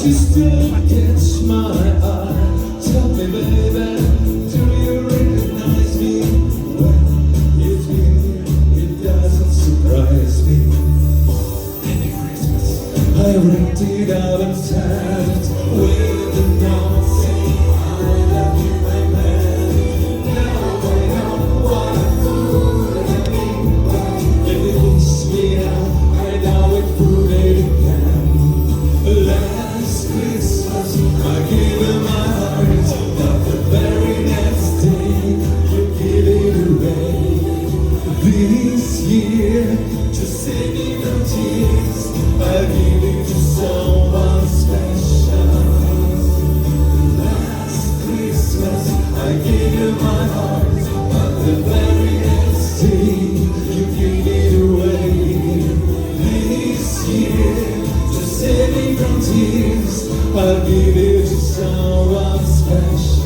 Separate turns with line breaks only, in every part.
you still catch my eye? Tell me, baby, do you recognize me? When it's me, it doesn't surprise me. Any Christmas, I wrapped it up and tied it with a note saying I love you, my man. Now I know what a fool I am. If it leaves me now, I know it proved it again. Last Christmas, I gave you my heart, but the very next day, you give it away. This year, to save me from tears, I'll give it to someone special. Last Christmas, I gave you my heart, but the very next day, you gave it away. This year, to save me from tears, I'll give it to someone special.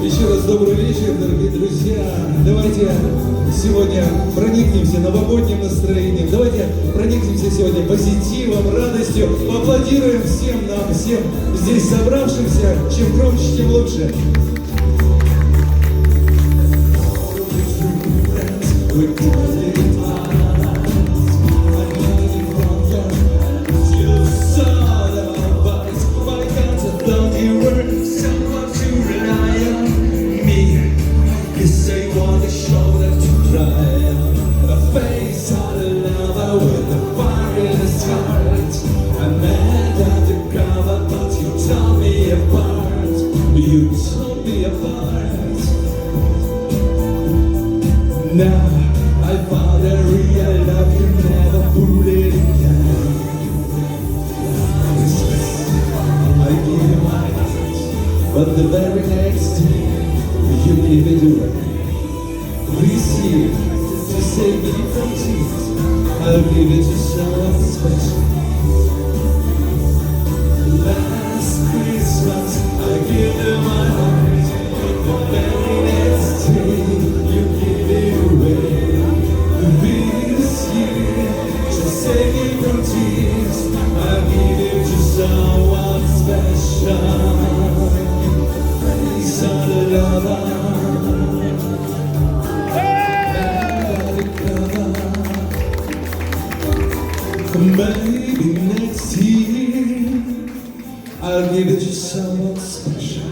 Еще раз добрый вечер, дорогие друзья. Давайте сегодня проникнемся новогодним настроением. Давайте проникнемся сегодня позитивом, радостью. Поаплодируем всем нам, всем здесь собравшимся. Чем громче, тем лучше. You tore me apart. Now I found a real love, you never put it again. I give you my heart, but the very next day you give it away. This year, to save me from tears, I'll give it to someone special. Last Christmas, I give you my heart, but the very next day, you give it away. This year, to save me from tears, I'll give it to someone special. Face on the lover, maybe next year I'll give it to someone special.